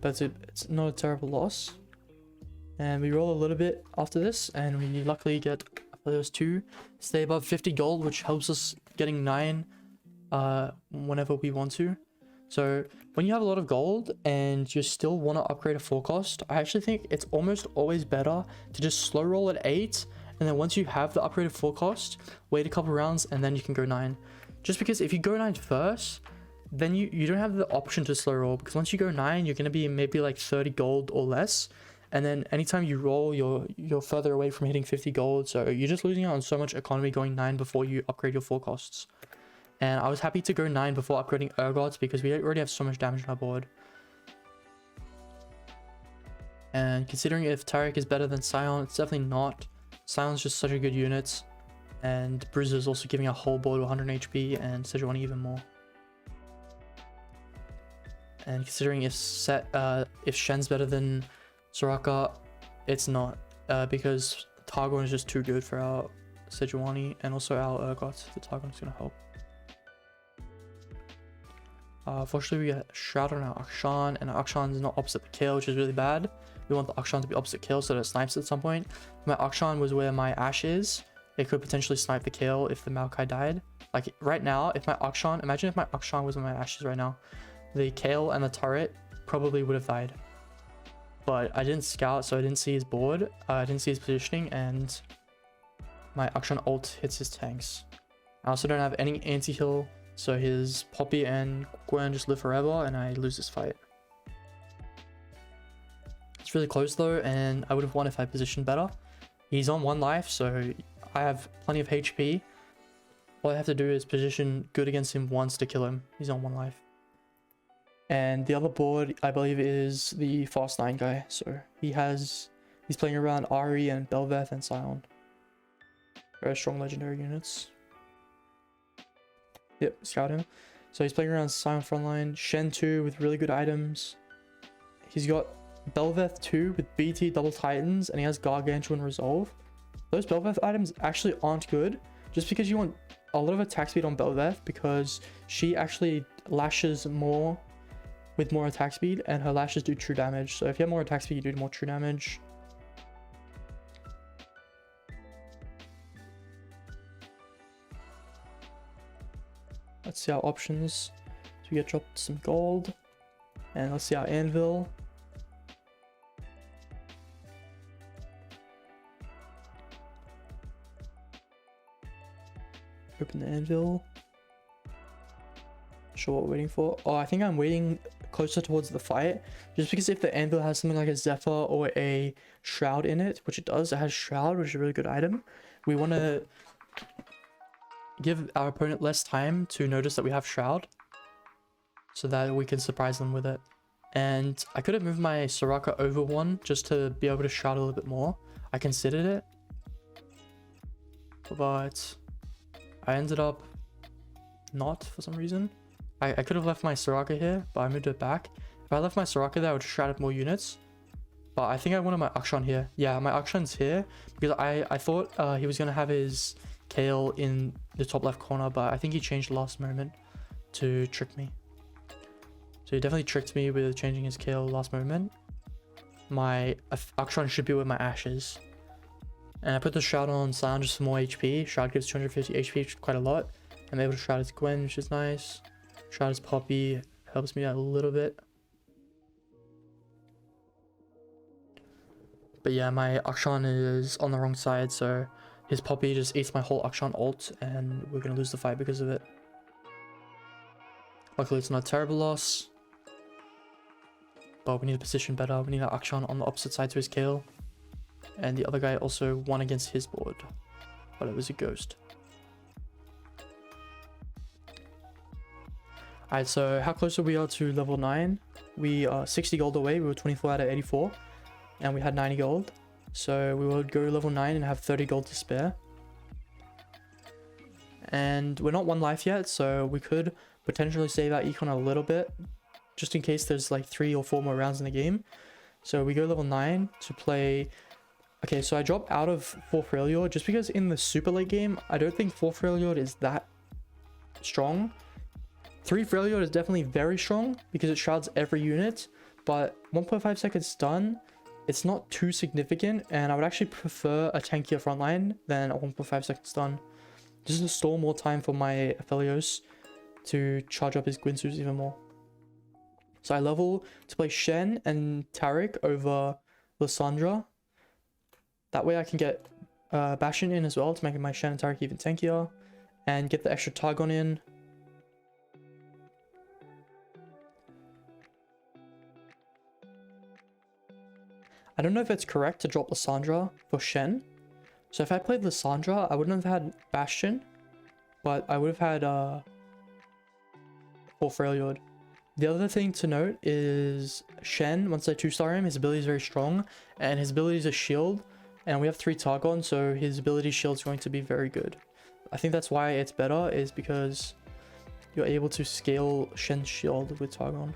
but it's not a terrible loss. And we roll a little bit after this, and we luckily get those 2, stay above 50 gold, which helps us getting 9 whenever we want to. So when you have a lot of gold and you still want to upgrade a forecast, I actually think it's almost always better to just slow roll at 8, and then once you have the upgraded forecast, wait a couple rounds and then you can go 9. Just because if you go 9 first, then you don't have the option to slow roll, because once you go 9, you're going to be maybe like 30 gold or less, and then anytime you roll, you're further away from hitting 50 gold, so you're just losing out on so much economy going 9 before you upgrade your forecasts. And I was happy to go 9 before upgrading Urgots, because we already have so much damage on our board. And considering if Taric is better than Scion, it's definitely not. Scion's just such a good unit, and Bruiser is also giving our whole board 100 HP and Sejuani even more. And considering if Shen's better than Soraka, it's not, because Targon is just too good for our Sejuani, and also our Urgot. The Targon is going to help. Fortunately, we get Shroud on our Akshan, and our Akshan is not opposite the kill, which is really bad. We want the Akshan to be opposite kill so that it snipes at some point. My Akshan was where my Ashe is. It could potentially snipe the kill if the Maokai died. Like right now, if my Akshan, imagine if my Akshan was on my Ashes right now, the Kale and the turret probably would have died. But I didn't scout, so I didn't see his board, I didn't see his positioning, and my Akshan ult hits his tanks. I also don't have any anti-heal, so his Poppy and Gwen just live forever, and I lose this fight. It's really close though, and I would have won if I positioned better. He's on 1 life, so I have plenty of HP. All I have to do is position good against him once to kill him. He's on 1 life. And the other board, I believe, is the Fast 9 guy. So he's playing around Ahri and Belveth and Scion. Very strong legendary units. Yep, scout him. So he's playing around Scion frontline, Shen 2 with really good items. He's got Belveth 2 with BT double Titans, and he has Gargantuan Resolve. Those Belveth items actually aren't good, just because you want a lot of attack speed on Belveth, because she actually lashes more with more attack speed, and her lashes do true damage. So if you have more attack speed, you do more true damage. Let's see our options. So we get dropped some gold, and let's see our anvil. Open the anvil. Sure what we're waiting for. Oh, I think I'm waiting closer towards the fight, just because if the anvil has something like a Zephyr or a Shroud in it, which it does, it has Shroud, which is a really good item, we want to give our opponent less time to notice that we have Shroud, so that we can surprise them with it. And I could have moved my Soraka over 1 just to be able to Shroud a little bit more. I considered it, but I ended up not for some reason. I could have left my Soraka here, but I moved it back. If I left my Soraka there, I would have shrouded more units. But I think I wanted my Akshan here. Yeah, my Akshan's here, because I thought he was going to have his Kale in the top left corner, but I think he changed last moment to trick me. So he definitely tricked me with changing his Kale last moment. My Akshan should be with my Ashes. And I put the Shroud on Scion just for more HP. Shroud gives 250 HP, which is quite a lot. I'm able to Shroud his Gwen, which is nice. Shroud his Poppy helps me out a little bit. But yeah, my Akshan is on the wrong side, so his Poppy just eats my whole Akshan ult, and we're going to lose the fight because of it. Luckily, it's not a terrible loss. But we need to position better. We need our Akshan on the opposite side to his Kale. And the other guy also won against his board, but it was a ghost. Alright, so how close are we to level 9? We are 60 gold away. We were 24 out of 84, and we had 90 gold. So we would go level 9 and have 30 gold to spare. And we're not 1 life yet, so we could potentially save our econ a little bit, just in case there's like 3 or 4 more rounds in the game. So we go level 9 to play. Okay, so I dropped out of 4 Freljord just because in the super late game, I don't think 4 Freljord is that strong. 3 Freljord is definitely very strong because it shrouds every unit, but 1.5 seconds stun, it's not too significant, and I would actually prefer a tankier frontline than a 1.5 second stun. Just to store more time for my Aphelios to charge up his Guinsus even more. So I level to play Shen and Taric over Lissandra. That way I can get Bastion in as well to make my Shen and Taric even tankier. And get the extra Targon in. I don't know if it's correct to drop Lissandra for Shen. So if I played Lissandra, I wouldn't have had Bastion. But I would have had for Freljord. The other thing to note is Shen, once I 2-star him, his ability is very strong. And his ability is a shield. And we have 3 Targon, so his ability shield is going to be very good. I think that's why it's better, is because you're able to scale Shen's shield with Targon.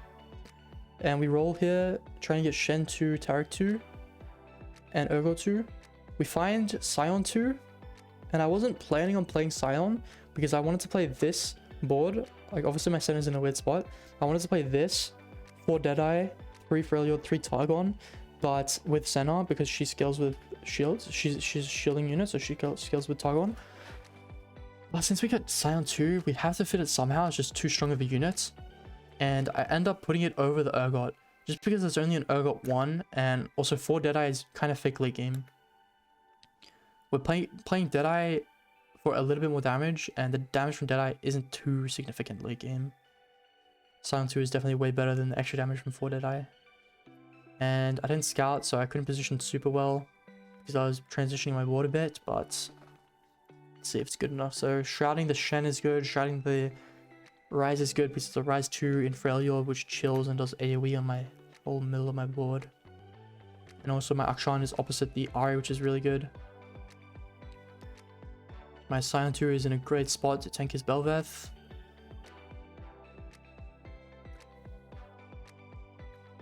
And we roll here, trying to get Shen 2, Taric 2, and Urgot 2. We find Sion 2, and I wasn't planning on playing Sion, because I wanted to play this board. Like, obviously my center's in a weird spot. I wanted to play this, 4 Deadeye, 3 Freljord, 3 Targon, but with Senna, because she scales with shields. She's a shielding unit, so she scales with Targon. But since we got Sion 2, we have to fit it somehow. It's just too strong of a unit. And I end up putting it over the Urgot. Just because there's only an Urgot 1, and also 4 Deadeye is kind of fake late game. We're playing Deadeye for a little bit more damage, and the damage from Deadeye isn't too significant late game. Sion 2 is definitely way better than the extra damage from 4 Deadeye. And I didn't scout, so I couldn't position super well, because I was transitioning my board a bit, but let's see if it's good enough. So shrouding the Shen is good, shrouding the Rise is good because it's a Rise 2 in Freljord, which chills and does AoE on my whole middle of my board. And also my Akshan is opposite the Ari, which is really good. My Sion 2 is in a great spot to tank his Belveth.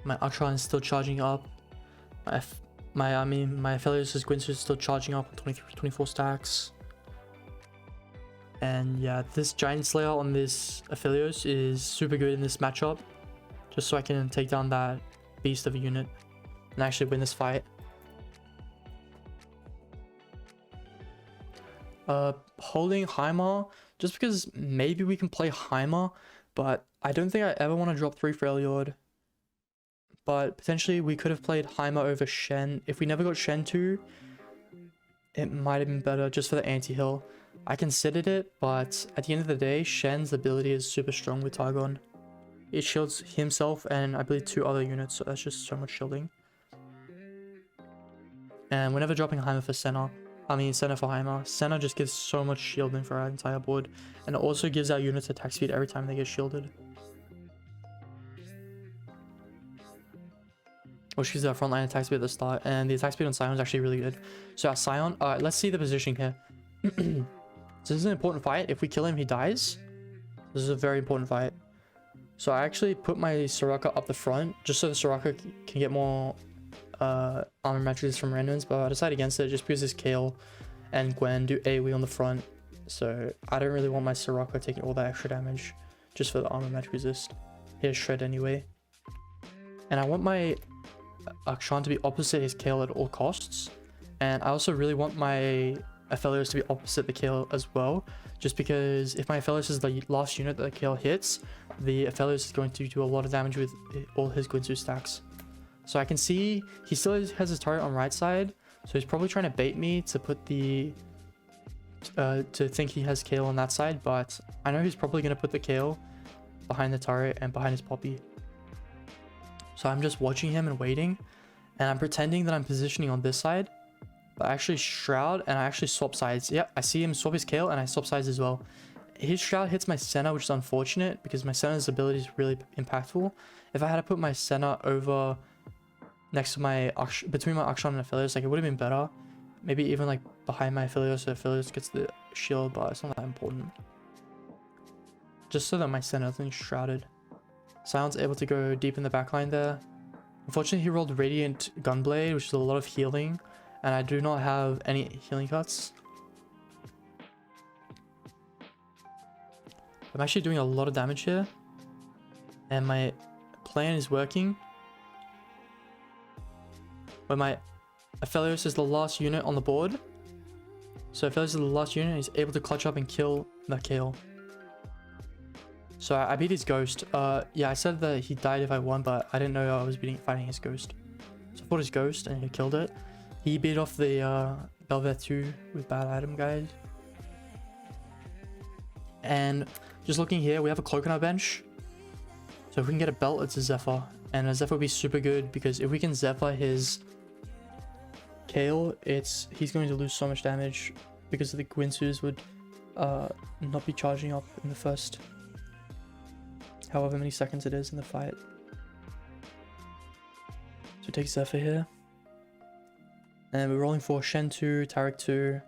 My Akshan is still charging up. My Aphelios' Guinsus is still charging up on 23, 24 stacks. And yeah, this Giant Slayer on this Aphelios is super good in this matchup. Just so I can take down that beast of a unit and actually win this fight. Holding Heimer, just because maybe we can play Heimer, but I don't think I ever want to drop 3 Freljord. But potentially we could have played Heimer over Shen. If we never got Shen 2, it might have been better just for the anti-heal. I considered it, but at the end of the day, Shen's ability is super strong with Targon. It shields himself and I believe 2 other units, so that's just so much shielding. And we're never dropping Heimer for Senna. Senna for Heimer. Senna just gives so much shielding for our entire board. And it also gives our units attack speed every time they get shielded. Which gives our frontline attack speed at the start. And the attack speed on Sion is actually really good. So our Sion, let's see the positioning here. So this is an important fight. If we kill him, he dies. This is a very important fight. So I actually put my Soraka up the front, just so the Soraka can get more armor matches from randoms, but I decided against it just because this Kale and Gwen do AoE on the front. So I don't really want my Soraka taking all that extra damage just for the armor match resist. He has Shred anyway. And I want my Akshan to be opposite his Kale at all costs. And I also really want my Aphelios to be opposite the Kale as well, just because if my Aphelios is the last unit that the Kale hits, the Aphelios is going to do a lot of damage with all his Guinsu stacks. So I can see he still has his turret on right side, so he's probably trying to bait me to put the to think he has Kale on that side, but I know he's probably going to put the Kale behind the turret and behind his Poppy. So I'm just watching him and waiting, and I'm pretending that I'm positioning on this side. But I actually Shroud and I actually swap sides. Yep, I see him swap his Kale and I swap sides as well. His Shroud hits my Senna, which is unfortunate because my Senna's ability is really impactful. If I had to put my Senna over next to my between my Akshan and Aphelios, like it would have been better. Maybe even like behind my Aphelios, so Aphelios gets the shield, but it's not that important. Just so that my Senna isn't shrouded. Sion's able to go deep in the backline there. Unfortunately, he rolled Radiant Gunblade, which is a lot of healing. And I do not have any healing cuts. I'm actually doing a lot of damage here. And my plan is working. where my Aphelios is the last unit on the board. So Aphelios is the last unit, he's able to clutch up and kill that Kale. So I beat his ghost. Yeah, I said that he died if I won, but I didn't know I was fighting his ghost. So I fought his ghost and he killed it. He beat off the Belvet 2 with bad item, guys. And just looking here, we have a cloak on our bench. So if we can get a belt, it's a Zephyr. And a Zephyr would be super good because if we can Zephyr his Kale, he's going to lose so much damage because the Gwinsus would not be charging up in the first however many seconds it is in the fight. So take Zephyr here. And we're rolling for Shen 2, Tarek 2.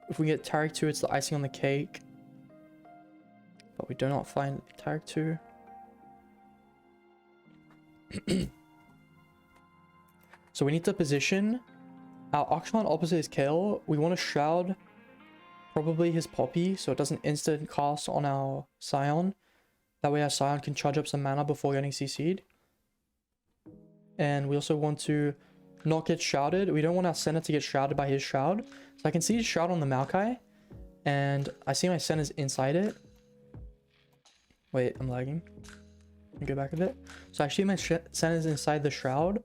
If we get Tarek 2, it's the icing on the cake. But we do not find Tarek 2. So we need to position our Akshan opposite his Kale. We want to Shroud probably his Poppy so it doesn't instant cast on our Scion. That way our Scion can charge up some mana before getting CC'd. And we also want to not get shrouded. We don't want our Senna to get shrouded by his Shroud. So I can see his Shroud on the Maokai. And I see my Senna's inside it. Wait, I'm lagging. Let me go back a bit. So actually my Senna's inside the Shroud.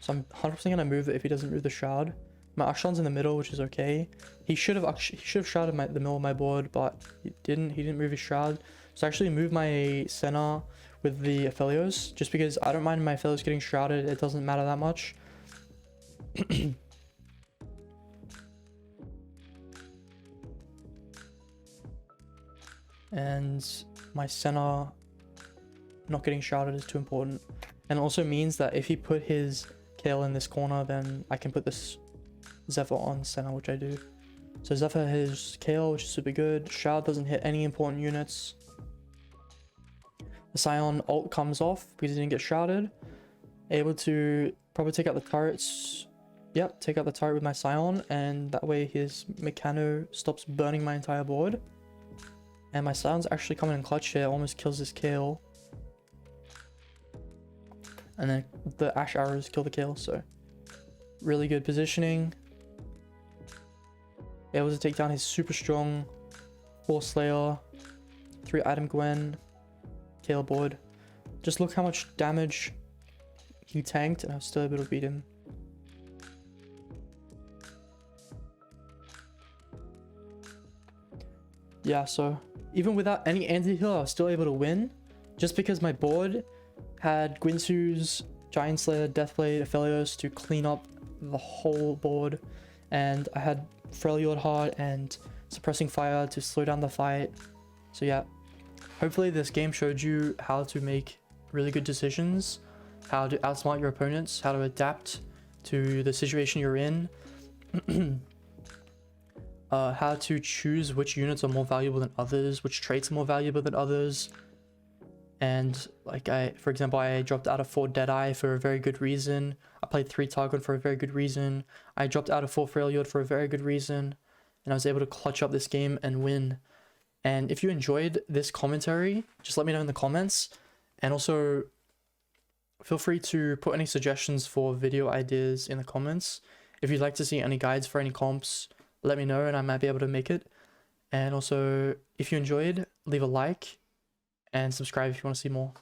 So I'm 100% going to move it if he doesn't move the Shroud. My Akshan's in the middle, which is okay. He should have shrouded the middle of my board, but he didn't move his Shroud. So I actually moved my Senna with the Aphelios, just because I don't mind my Aphelios getting shrouded. It doesn't matter that much. And my Senna not getting shrouded is too important. And it also means that if he put his Kale in this corner, then I can put this Zephyr on Senna, which I do. So Zephyr his Kale, which is super good. Shroud doesn't hit any important units. The Scion ult comes off because he didn't get shrouded. Able to probably take out the turrets. Yep, take out the turret with my Scion, and that way his Mechano stops burning my entire board. And my Scion's actually coming in clutch here, almost kills this Kale. And then the Ash Arrows kill the Kale, so really good positioning. Able to take down his super strong 4 Slayer, 3 item Gwen, Kale board. Just look how much damage he tanked and I was still able to beat him. Yeah, so even without any anti-heal, I was still able to win. Just because my board had Gwinsu's, Giant Slayer, Deathblade, Aphelios to clean up the whole board. And I had Freljord Heart and Suppressing Fire to slow down the fight. So yeah, hopefully this game showed you how to make really good decisions, how to outsmart your opponents, how to adapt to the situation you're in, how to choose which units are more valuable than others, which traits are more valuable than others. And like for example, I dropped out of 4 Deadeye for a very good reason. I played 3 Targon for a very good reason. I dropped out of 4 Freljord for a very good reason. And I was able to clutch up this game and win. And if you enjoyed this commentary, just let me know in the comments. And also, feel free to put any suggestions for video ideas in the comments. If you'd like to see any guides for any comps, let me know and I might be able to make it. And also, if you enjoyed, leave a like and subscribe if you want to see more.